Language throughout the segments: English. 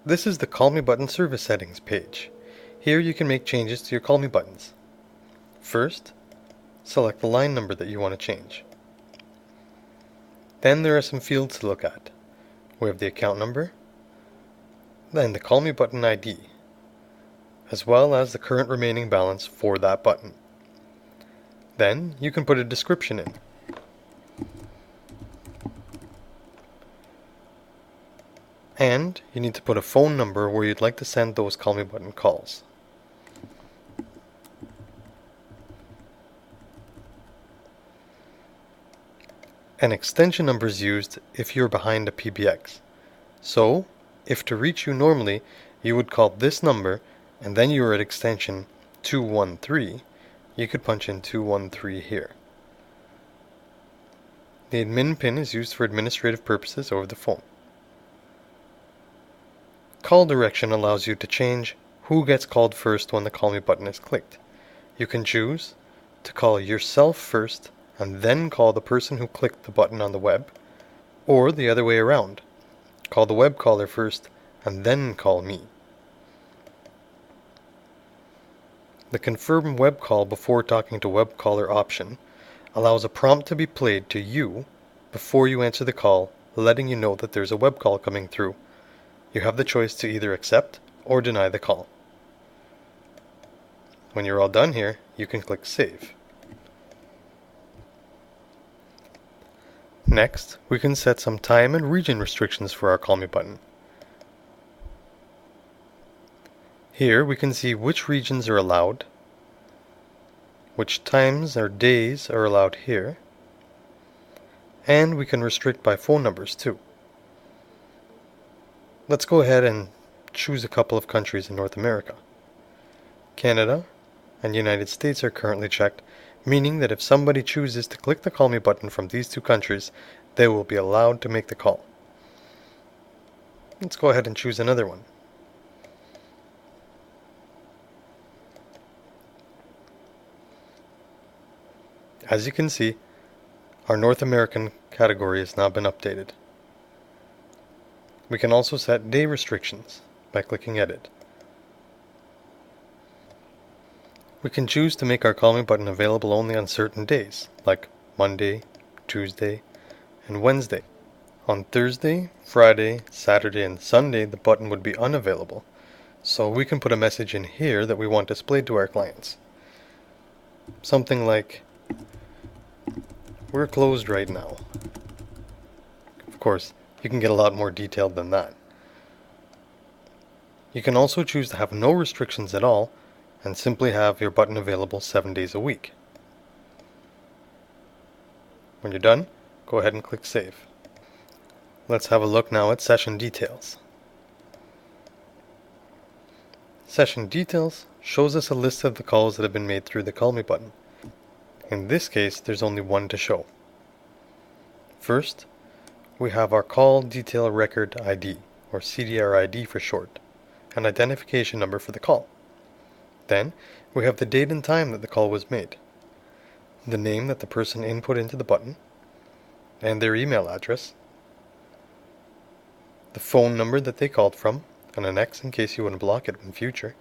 This is the Call Me Button Service Settings page. Here you can make changes to your Call Me buttons. First, select the line number that you want to change. Then there are some fields to look at. We have the account number, then the Call Me Button ID, as well as the current remaining balance for that button. Then you can put a description in. And you need to put a phone number where you'd like to send those Call Me Button calls. An extension number is used if you're behind a PBX. So, if to reach you normally, you would call this number and then you are at extension 213, you could punch in 213 here. The admin pin is used for administrative purposes over the phone. Call direction allows you to change who gets called first when the Call Me button is clicked. You can choose to call yourself first and then call the person who clicked the button on the web, or the other way around. Call the web caller first and then call me. The confirm web call before talking to web caller option allows a prompt to be played to you before you answer the call, letting you know that there's a web call coming through. You have the choice to either accept or deny the call. When you're all done here, you can click Save. Next, we can set some time and region restrictions for our Call Me button. Here we can see which regions are allowed, which times or days are allowed here, and we can restrict by phone numbers too. Let's go ahead and choose a couple of countries in North America. Canada and United States are currently checked, meaning that if somebody chooses to click the Call Me button from these two countries, they will be allowed to make the call. Let's go ahead and choose another one. As you can see, our North American category has now been updated. We can also set day restrictions by clicking Edit. We can choose to make our Call Me button available only on certain days, like Monday, Tuesday, and Wednesday. On Thursday, Friday, Saturday, and Sunday, the button would be unavailable, so we can put a message in here that we want displayed to our clients. Something like, "We're closed right now." Of course, you can get a lot more detailed than that. You can also choose to have no restrictions at all and simply have your button available 7 days a week. When you're done, go ahead and click Save. Let's have a look now at Session Details. Session Details shows us a list of the calls that have been made through the Call Me button. In this case, there's only one to show. First, we have our Call Detail Record ID, or CDR ID for short, an identification number for the call. Then, we have the date and time that the call was made, the name that the person input into the button, and their email address, the phone number that they called from, and an X in case you want to block it in future,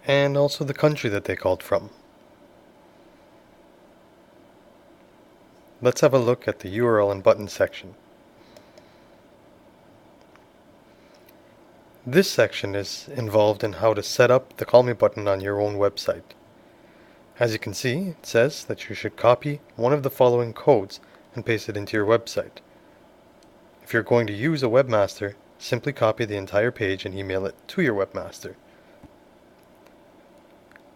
and also the country that they called from. Let's have a look at the URL and button section. This section is involved in how to set up the Call Me button on your own website. As you can see, it says that you should copy one of the following codes and paste it into your website. If you're going to use a webmaster, simply copy the entire page and email it to your webmaster.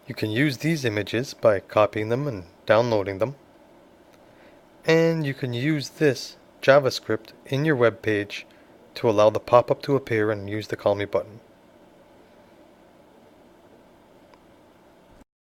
You can use these images by copying them and downloading them. And you can use this JavaScript in your web page to allow the pop-up to appear and use the Call Me button.